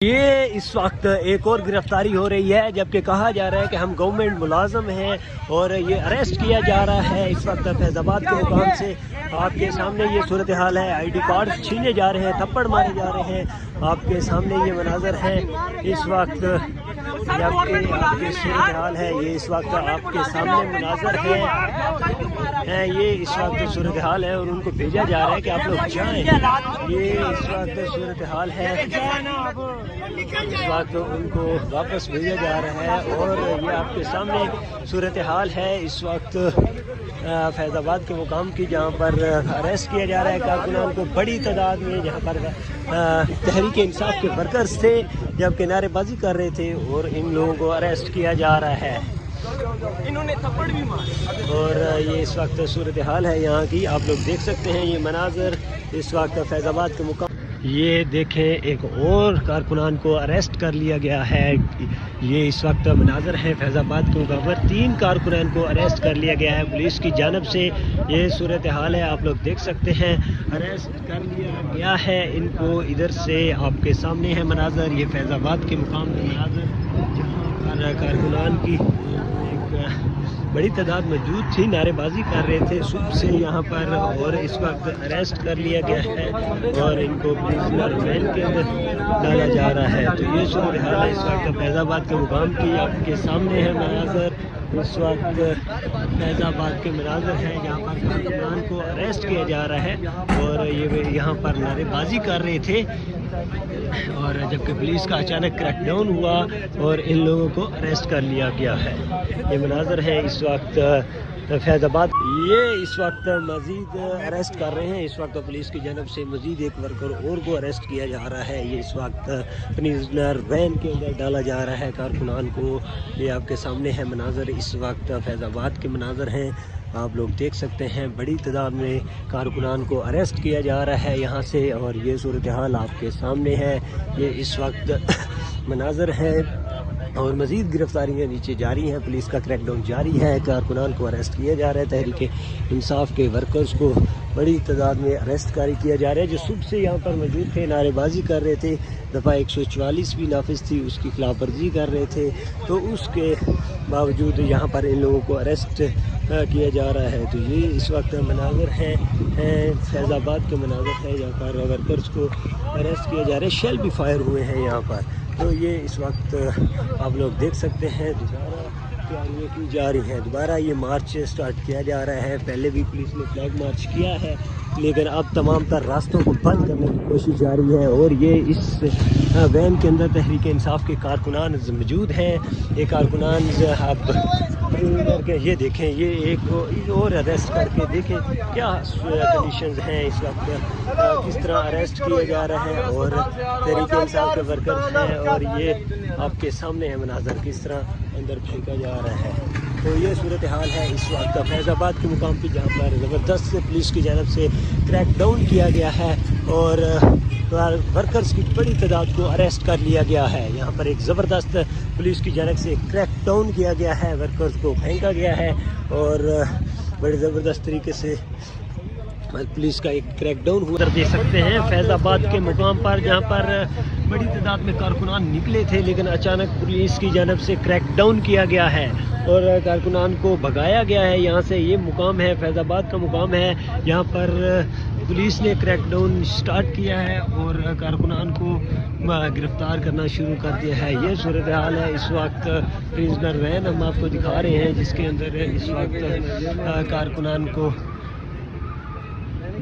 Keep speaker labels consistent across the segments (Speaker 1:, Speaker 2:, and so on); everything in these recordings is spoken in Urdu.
Speaker 1: یہ اس وقت ایک اور گرفتاری ہو رہی ہے، جبکہ کہا جا رہا ہے کہ ہم گورنمنٹ ملازم ہیں اور یہ اریسٹ کیا جا رہا ہے اس وقت فیض آباد کے مقام سے۔ آپ کے سامنے یہ صورتحال ہے، آئی ڈی کارڈ چھینے جا رہے ہیں، تھپڑ مارے جا رہے ہیں۔ آپ کے سامنے یہ مناظر ہیں اس وقت، جبکہ آپ کی صورتحال ہے یہ اس وقت آپ کے سامنے مناظر ہے، یہ اس وقت صورتحال ہے اور ان کو بھیجا جا رہا ہے کہ آپ لوگ جائیں۔ یہ اس وقت صورتحال ہے، اس وقت ان کو واپس بھیجا جا رہا ہے اور یہ آپ کے سامنے صورتحال ہے اس وقت فیض آباد کے مقام کی، جہاں پر اریسٹ کیا جا رہا ہے کارکنان کو بڑی تعداد میں، جہاں پر تحریک انصاف کے ورکرز تھے جبکہ نعرے بازی کر رہے تھے اور ان لوگوں کو اریسٹ کیا جا رہا ہے۔ انہوں نے تھپڑ بھی مارے اور یہ اس وقت صورتحال ہے یہاں کی، آپ لوگ دیکھ سکتے ہیں یہ مناظر اس وقت فیض آباد کے مقام۔ یہ دیکھیں ایک اور کارکنان کو اریسٹ کر لیا گیا ہے، یہ اس وقت مناظر ہے فیض آباد کے مقام پر، 3 کارکنان کو اریسٹ کر لیا گیا ہے پولیس کی جانب سے۔ یہ صورتحال ہے، آپ لوگ دیکھ سکتے ہیں اریسٹ کر لیا گیا ہے ان کو، ادھر سے آپ کے سامنے ہے مناظر، یہ فیض آباد کے مقام کے مناظر جہاں پر کارکنان کی بڑی تعداد موجود تھی، نعرے بازی کر رہے تھے صبح سے یہاں پر، اور اس وقت اریسٹ کر لیا گیا ہے اور ان کو پریزنر وین کے اندر ڈالا جا رہا ہے۔ تو یہ صورتحال ہے اس وقت فیض آباد کے مقام کی، آپ کے سامنے ہے مناظر، اس وقت فیض آباد کے مناظر ہیں جہاں پر کارکنان کو اریسٹ کیا جا رہا ہے اور یہ یہاں پر نعرے بازی کر رہے تھے، اور جبکہ پولیس کا اچانک کریک ڈاؤن ہوا اور ان لوگوں کو اریسٹ کر لیا گیا ہے۔ یہ مناظر ہے اس وقت فیض آباد، یہ اس وقت مزید اریسٹ کر رہے ہیں، اس وقت پولیس کی جانب سے مزید ایک ورکر اور کو اریسٹ کیا جا رہا ہے، یہ اس وقت پریزنر وین کے اندر ڈالا جا رہا ہے کارکنان کو۔ یہ آپ کے سامنے ہے مناظر، اس وقت فیض آباد کے مناظر ہیں، آپ لوگ دیکھ سکتے ہیں بڑی تعداد میں کارکنان کو اریسٹ کیا جا رہا ہے یہاں سے، اور یہ صورتحال آپ کے سامنے ہے، یہ اس وقت مناظر ہے اور مزید گرفتاریاں نیچے جاری ہیں، پولیس کا کریک ڈاؤن جاری ہے، کارکنان کو اریسٹ کیا جا رہا ہے، تحریک انصاف کے ورکرز کو بڑی تعداد میں اریسٹ کیا جا رہا ہے جو صبح سے یہاں پر موجود تھے، نعرے بازی کر رہے تھے، دفعہ 144 بھی نافذ تھی، اس کی خلاف ورزی کر رہے تھے، تو اس کے باوجود یہاں پر ان لوگوں کو اریسٹ کیا جا رہا ہے۔ تو یہ اس وقت مناظر ہیں فیض آباد کے مناظر ہیں جہاں پر ورکرز کو اریسٹ کیا جا رہا ہے، شیل بھی فائر ہوئے ہیں یہاں پر۔ تو یہ اس وقت آپ لوگ دیکھ سکتے ہیں دوبارہ تیاریاں کی جا رہی ہیں، دوبارہ یہ مارچ سٹارٹ کیا جا رہا ہے، پہلے بھی پولیس نے فلیگ مارچ کیا ہے لیکن اب تمام تر راستوں کو بند کرنے کی کوشش جاری ہے، اور یہ اس وین کے اندر تحریک انصاف کے کارکنان موجود ہیں۔ یہ کارکنان اب یہ دیکھیں، یہ ایک اور اریسٹ کر کے دیکھیں کیا کنڈیشنز ہیں اس وقت، کس طرح اریسٹ کیا جا رہا ہے، اور تحریک انصاف کے ورکرز ہیں، اور یہ آپ کے سامنے ہے مناظر کس طرح اندر پھینکا جا رہا ہے۔ تو یہ صورتحال ہے اس وقت فیض آباد کے مقام کی، جہاں پر زبردست پولیس کی جانب سے کریک ڈاؤن کیا گیا ہے اور ورکرز کی بڑی تعداد کو اریسٹ کر لیا گیا ہے۔ یہاں پر ایک زبردست پولیس کی جانب سے کریک ڈاؤن کیا گیا ہے، ورکرز کو پھینکا گیا ہے اور بڑے زبردست طریقے سے پولیس کا ایک کریک ڈاؤن ہوا۔ دیکھ سکتے ہیں فیض آباد کے مقام پر جہاں پر بڑی تعداد میں کارکنان نکلے تھے لیکن اچانک پولیس کی جانب سے کریک ڈاؤن کیا گیا ہے اور کارکنان کو بھگایا گیا ہے یہاں سے۔ یہ مقام ہے فیض آباد کا مقام ہے، یہاں پر پولیس نے کریک ڈاؤن سٹارٹ کیا ہے اور کارکنان کو گرفتار کرنا شروع کر دیا ہے۔ یہ صورتحال ہے اس وقت، پریزنر وین ہم آپ کو دکھا رہے ہیں جس کے اندر اس وقت کارکنان کو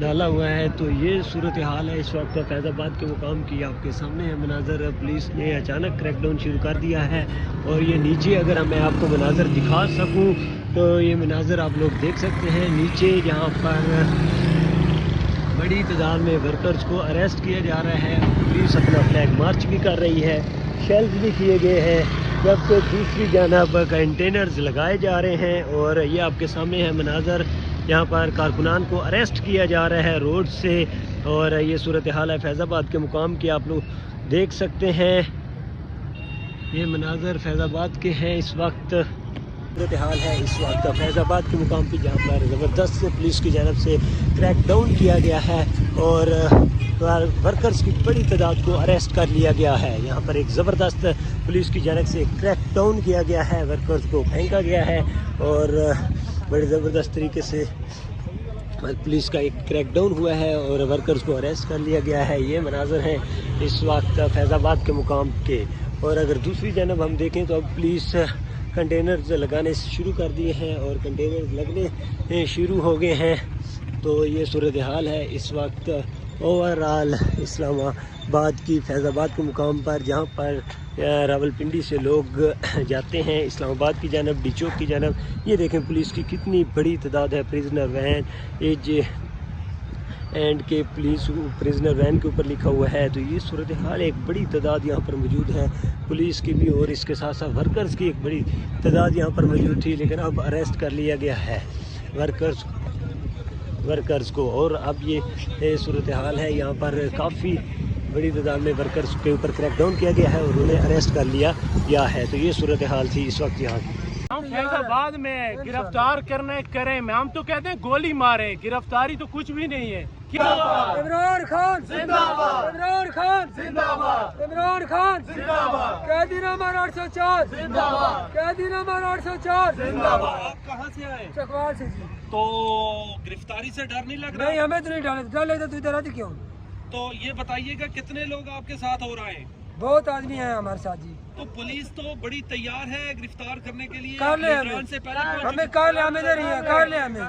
Speaker 1: ڈالا ہوا ہے۔ تو یہ صورتحال ہے اس وقت فیض آباد کے مقام کی، آپ کے سامنے ہے مناظر، پولیس نے اچانک کریک ڈاؤن شروع کر دیا ہے، اور یہ نیچے اگر میں آپ کو مناظر دکھا سکوں تو یہ مناظر آپ لوگ دیکھ سکتے ہیں نیچے، جہاں پر بڑی تعداد میں ورکرز کو اریسٹ کیا جا رہا ہے، پولیس اپنا فلیگ مارچ بھی کر رہی ہے، شیلز بھی کیے گئے ہیں، جبکہ دوسری جانب کنٹینرز لگائے جا رہے ہیں، اور یہ آپ کے سامنے ہے مناظر، یہاں پر کارکنان کو اریسٹ کیا جا رہا ہے روڈ سے، اور یہ صورتحال ہے فیض آباد کے مقام کی، آپ لوگ دیکھ سکتے ہیں۔ یہ مناظر فیض آباد کے ہیں اس وقت، صورتحال ہے اس وقت فیض آباد کے مقام پہ جہاں پر زبردست پولیس کی جانب سے کریک ڈاؤن کیا گیا ہے اور ورکرز کی بڑی تعداد کو اریسٹ کر لیا گیا ہے. یہاں پر ایک زبردست پولیس کی جانب سے کریک ڈاؤن کیا گیا ہے, ورکرز کو پھینکا گیا ہے اور بڑے زبردست طریقے سے پولیس کا ایک کریک ڈاؤن ہوا ہے اور ورکرز کو اریسٹ کر لیا گیا ہے. یہ مناظر ہیں اس وقت فیض آباد کے مقام کے. اور اگر دوسری جانب ہم دیکھیں تو اب پولیس کنٹینرز لگانے شروع کر دیے ہیں اور کنٹینرز لگنے شروع ہو گئے ہیں. تو یہ صورتحال ہے اس وقت اوور آل اسلام آباد کی فیض آباد کے مقام پر, جہاں پر راولپنڈی سے لوگ جاتے ہیں اسلام آباد کی جانب, ڈی چوک کی جانب. یہ دیکھیں پولیس کی کتنی بڑی تعداد ہے. پریزنر وین ایج اینڈ کے پولیس پریزنر وین کے اوپر لکھا ہوا ہے. تو یہ صورتحال ایک بڑی تعداد یہاں پر موجود ہے پولیس کی بھی, اور اس کے ساتھ ساتھ ورکرز کی ایک بڑی تعداد یہاں پر موجود تھی, لیکن اب اریسٹ کر لیا گیا ہے ورکرز کو. اور اب یہ صورتحال ہے, یہاں پر کافی بڑی تعداد میں ورکرز کے اوپر کریک ڈاؤن کیا گیا ہے اور انہیں اریسٹ کر لیا گیا ہے. تو یہ صورتحال تھی اس وقت یہاں کی.
Speaker 2: ہم فیض آباد میں گرفتار کریں میں ہم تو کہتے ہیں گولی ماریں, گرفتاری تو کچھ بھی نہیں ہے.
Speaker 3: عمران خان زندہ باد, عمران خان زندہ باد, عمران خان زندہ باد, قیدی نمبر 804 زندہ باد, قیدی نمبر 804 زندہ باد.
Speaker 2: آپ کہاں سے آئے؟
Speaker 3: چکوال سے جی.
Speaker 2: تو گرفتاری سے ڈر نہیں لگ رہا؟
Speaker 3: نہیں ہمیں تو نہیں ڈر لگتا, تو ادھر آتی کیوں؟
Speaker 2: تو یہ بتائیے گا کتنے لوگ آپ کے ساتھ ہو رہے ہیں؟
Speaker 3: بہت آدمی ہیں ہمارے ساتھ جی.
Speaker 2: تو پولیس تو بڑی تیار ہے گرفتار کرنے کے لیے,
Speaker 3: کر لیں ہمیں کر لیں, ہمیں دے رہی ہے, کر لیں ہمیں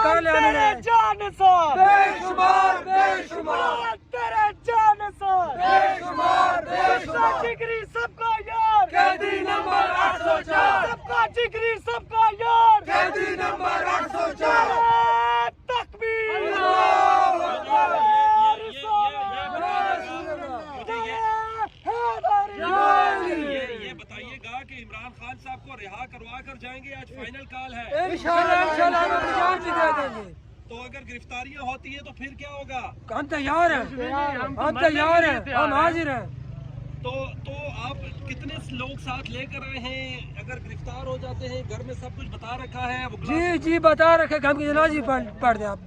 Speaker 3: کر لیں, ہمیں
Speaker 2: جان سار
Speaker 3: بے شمار بے شمار
Speaker 2: تیرے جان سار
Speaker 3: بے شمار بے شمار
Speaker 2: جگری سب کا یار,
Speaker 3: قیدی نمبر 804
Speaker 2: سب کا جگری سب کا یار,
Speaker 3: قیدی نمبر 804
Speaker 2: تکبیر
Speaker 3: اللہ اکبر.
Speaker 2: یہ بتائیے گا کہ عمران خان صاحب کو رہا کروا کر جائیں گے؟ آج فائنل کال ہے
Speaker 3: انشاءاللہ ہم جان جتا دیں گے.
Speaker 2: تو اگر گرفتاریاں ہوتی ہیں تو پھر کیا ہوگا؟
Speaker 3: ہم تیار ہیں, ہم تیار ہیں, ہم حاضر ہیں.
Speaker 2: تو آپ کتنے لوگ ساتھ لے کر آئے ہیں؟ اگر گرفتار ہو جاتے ہیں گھر میں سب کچھ بتا رکھا ہے؟
Speaker 3: جی جی بتا رکھے کہ ہم کی جنازی پڑھ دیں.
Speaker 2: آپ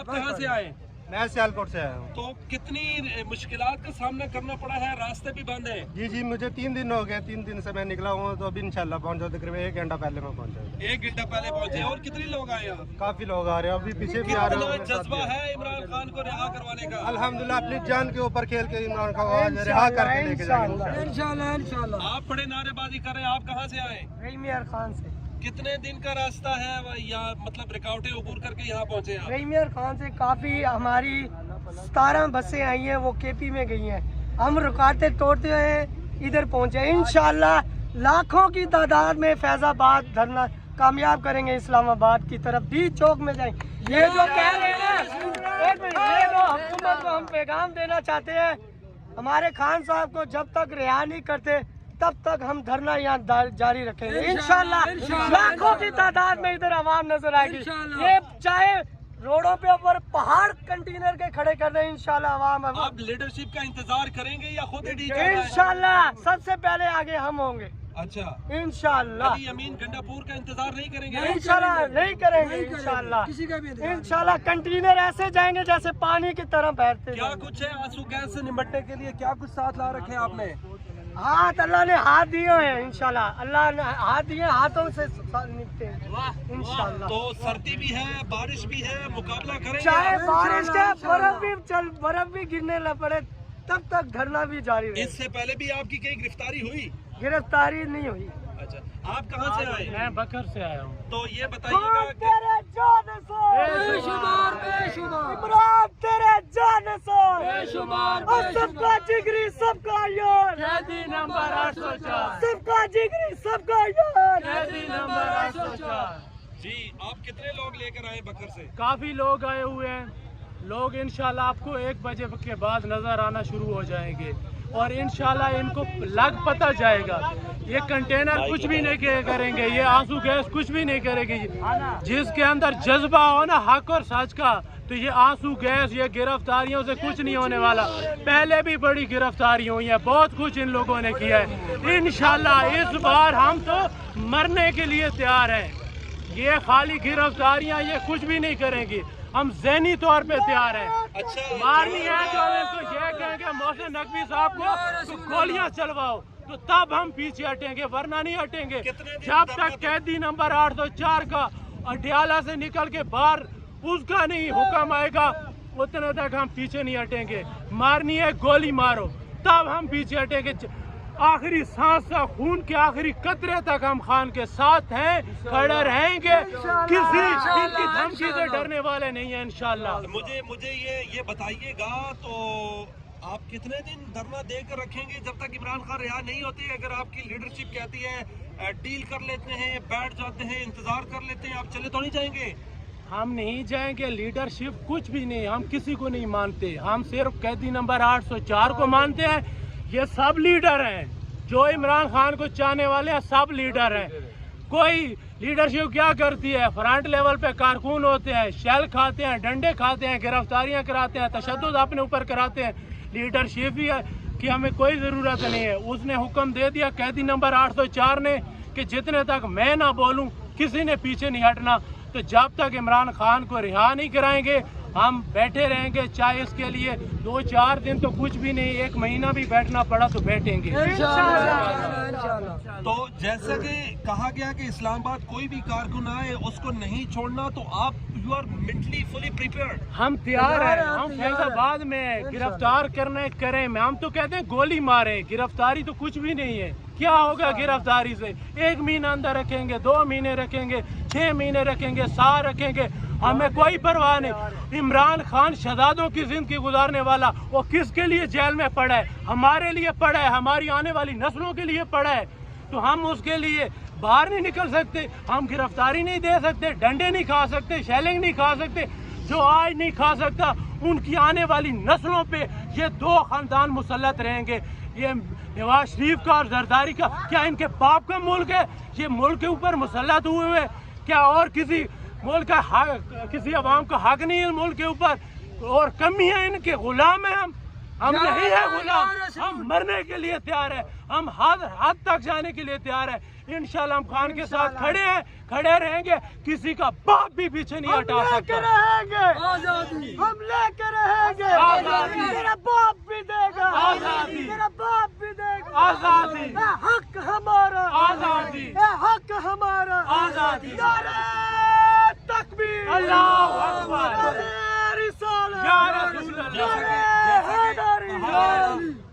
Speaker 2: کہاں سے آئے؟
Speaker 4: میں سیالکوٹ سے آیا ہوں.
Speaker 2: تو کتنی مشکلات کا سامنا کرنا پڑا ہے, راستے بھی بند ہیں؟
Speaker 4: جی مجھے 3 دن ہو گئے, 3 دن سے میں نکلا ہوں, تو ابھی انشاءاللہ پہنچ جاؤ, تقریباً 1 گھنٹہ پہلے میں پہنچا ہوں.
Speaker 2: 1 گھنٹہ پہلے پہنچے. اور کتنے لوگ آئے آپ؟
Speaker 4: کافی لوگ آ رہے ہیں, ابھی پیچھے بھی آ رہے ہیں.
Speaker 2: کتنا جذبہ ہے عمران خان کو رہا کروانے کا؟
Speaker 4: الحمدللہ اپنی جان کے اوپر کھیل کے عمران خان کو رہا کر کے لے کے جائیں گے
Speaker 3: انشاءاللہ انشاءاللہ.
Speaker 2: آپ بڑے نعرے بازی کر رہے ہیں, آپ کہاں سے آئے؟
Speaker 3: رحیمیار خان سے.
Speaker 2: کتنے دن کا راستہ ہے یا مطلب رکاوٹیں عبور کر کے یہاں پہنچے آپ؟
Speaker 3: رحیمیار خان سے کافی ہماری 17 بسیں آئی ہیں, وہ کے پی میں گئی ہیں. ہم رکاوٹیں توڑتے ہیں ادھر پہنچے. انشاءاللہ لاکھوں کی تعداد میں فیض آباد دھرنا کامیاب کریں گے, اسلام آباد کی طرف ڈی چوک میں جائیں. یہ جو کہہ رہے ہیں, یہ جو حکومت کو ہم پیغام دینا چاہتے ہیں, ہمارے خان صاحب کو جب تک رہا نہیں کرتے تب تک ہم دھرنا یہاں جاری رکھیں گے. انشاءاللہ لاکھوں کی تعداد میں ادھر عوام نظر آئے گی. یہ چاہے روڈوں پہ اوپر پہاڑ کنٹینر کے کھڑے کر رہے ہیں, انشاءاللہ عوام.
Speaker 2: آپ لیڈرشپ کا انتظار کریں گے یا خود ہی
Speaker 3: انشاءاللہ سب سے پہلے آگے ہم ہوں گے.
Speaker 2: اچھا,
Speaker 3: انشاءاللہ
Speaker 2: علی امین گنڈا پور کا انتظار نہیں کریں گے؟
Speaker 3: انشاءاللہ نہیں کریں گے. انشاءاللہ انشاءاللہ کنٹینر ایسے جائیں گے جیسے پانی کی طرح بہتے.
Speaker 2: کیا کچھ ہے آنسو گیس سے نمٹنے کے لیے, کیا کچھ ساتھ لا رکھے آپ نے؟
Speaker 3: ہاتھ اللہ نے ہاتھ دیے ہیں, انشاءاللہ اللہ نے ہاتھ دیے, ہاتھوں سے نپٹے انشاءاللہ.
Speaker 2: تو سردی بھی ہے, بارش بھی ہے, مقابلہ کریں گے؟
Speaker 3: چاہے بارش کے برف بھی گرنے نہ پڑے تب تک دھرنا بھی جاری رہے.
Speaker 2: اس سے پہلے بھی آپ کی کہیں گرفتاری ہوئی؟
Speaker 3: گرفتاری نہیں ہوئی.
Speaker 2: اچھا, آپ کہاں سے آئے؟
Speaker 5: میں بکر سے آیا ہوں.
Speaker 2: تو یہ بتائیے گا کہ
Speaker 3: بے شمار بے شمار
Speaker 2: عمران تیرے جان سے
Speaker 3: بے شمار
Speaker 2: اور سب کا جگری سب کا یار,
Speaker 5: قیدی نمبر 804,
Speaker 2: سب کا جگری سب کا یار.
Speaker 5: قیدی نمبر 804.
Speaker 2: جی, آپ کتنے لوگ لے کر آئے بکر سے؟
Speaker 5: کافی لوگ آئے ہوئے ہیں. لوگ انشاءاللہ آپ کو 1 بجے کے بعد نظر آنا شروع ہو جائیں گے اور انشاءاللہ ان کو لگ پتہ جائے گا. یہ کنٹینر کچھ بھی نہیں کریں گے, یہ آنسو گیس کچھ بھی نہیں کرے گی. جس کے اندر جذبہ ہو نا حق اور سچ کا, تو یہ آنسو گیس, یہ گرفتاریوں سے کچھ نہیں ہونے والا. پہلے بھی بڑی گرفتاری ہوئی ہیں, بہت کچھ ان لوگوں نے کیا ہے. انشاءاللہ اس بار ہم تو مرنے کے لیے تیار ہیں. یہ خالی گرفتاریاں یہ کچھ بھی نہیں کریں گی. ہم ذہنی طور پہ تیار ہیں. مارنی ہے تو ہم ان کو یہ کہیں گے محسن نقوی صاحب کو تو گولیاں چلواؤ, تو تب ہم پیچھے ہٹیں گے, ورنہ نہیں ہٹیں گے. جب تک قیدی نمبر 804 کا اڈیالہ سے نکل کے باہر اس کا نہیں حکم آئے گا اتنے تک ہم پیچھے نہیں ہٹیں گے. مارنی ہے گولی مارو, تب ہم پیچھے ہٹیں گے. آخری سانس تک, خون کے آخری قطرے تک ہم خان کے ساتھ ہیں, کھڑے رہیں گے. کسی ان کی دھمکی سے ڈرنے والے نہیں ہیں انشاءاللہ.
Speaker 2: مجھے یہ بتائیے گا, تو آپ کتنے دن دھرنا دے کر رکھیں گے جب تک عمران خان رہا نہیں ہوتے؟ اگر آپ کی لیڈرشپ کہتی ہے ڈیل کر لیتے ہیں, بیٹھ جاتے ہیں, انتظار کر لیتے ہیں, آپ چلے تو نہیں جائیں گے؟
Speaker 5: ہم نہیں جائیں گے. لیڈرشپ کچھ بھی نہیں, ہم کسی کو نہیں مانتے. ہم صرف قیدی نمبر 804 کو مانتے ہیں. یہ سب لیڈر ہیں جو عمران خان کو چاہنے والے ہیں, سب لیڈر ہیں. کوئی لیڈرشپ کیا کرتی ہے؟ فرنٹ لیول پہ کارکن ہوتے ہیں, شیل کھاتے ہیں, ڈنڈے کھاتے ہیں, گرفتاریاں کراتے ہیں, تشدد اپنے اوپر کراتے ہیں. لیڈرشپ بھی ہے کہ ہمیں کوئی ضرورت نہیں ہے. اس نے حکم دے دیا قیدی نمبر 804 نے کہ جتنے تک میں نہ بولوں کسی نے پیچھے نہیں ہٹنا. تو جب تک عمران خان کو رہا نہیں کرائیں گے ہم بیٹھے رہیں گے, چاہے اس کے لیے 2-4 دن تو کچھ بھی نہیں, 1 مہینہ بھی بیٹھنا پڑا تو بیٹھیں گے.
Speaker 2: تو جیسا کہ کہا گیا کہ اسلام آباد کوئی بھی کارکن آئے اس کو نہیں چھوڑنا, تو آپ you are mentally fully prepared?
Speaker 5: ہم تیار ہیں. ہم فیض آباد میں گرفتار کریں میں, ہم تو کہتے ہیں گولی ماریں. گرفتاری تو کچھ بھی نہیں ہے. کیا ہوگا گرفتاری سے؟ 1 مہینہ اندر رکھیں گے, 2 مہینے رکھیں گے, 6 مہینے رکھیں گے, سال رکھیں گے, ہمیں کوئی پرواہ نہیں. عمران خان شہزادوں کی زندگی گزارنے والا, وہ کس کے لیے جیل میں پڑا ہے؟ ہمارے لیے پڑا ہے, ہماری آنے والی نسلوں کے لیے پڑا ہے. تو ہم اس کے لیے باہر نہیں نکل سکتے, ہم گرفتاری نہیں دے سکتے, ڈنڈے نہیں کھا سکتے, شیلنگ نہیں کھا سکتے. جو آج نہیں کھا سکتا ان کی آنے والی نسلوں پہ یہ 2 خاندان مسلط رہیں گے. یہ نواز شریف کا اور زرداری کا کیا ان کے باپ کا ملک ہے؟ یہ ملک کے اوپر مسلط ہوئے کیا اور کسی ملک کا حق, کسی عوام کا حق نہیں ہے ملک کے اوپر؟ اور کمی ہے ان کے, غلام ہیں ہم نہیں ہے غلام. ہم مرنے کے لیے تیار ہیں, ہم حد تک جانے کے لیے تیار ہیں. انشاءاللہ ہم خان کے ساتھ کھڑے ہیں, کھڑے رہیں گے. کسی کا باپ بھی پیچھے نہیں ہٹا سکتا.
Speaker 3: ہم لے کے رہیں گے. میرا باپ بھی دے گا آزادی, میرا باپ بھی دے گا
Speaker 5: آزادی.
Speaker 3: حق ہمارا
Speaker 5: آزادی,
Speaker 3: حق ہمارا
Speaker 5: آزادی.
Speaker 3: نعرہ تکبیر,
Speaker 5: اللہ اکبر,
Speaker 3: نعرہ رسالت,
Speaker 5: یا رسول اللہ.
Speaker 3: نعرہ حیدری.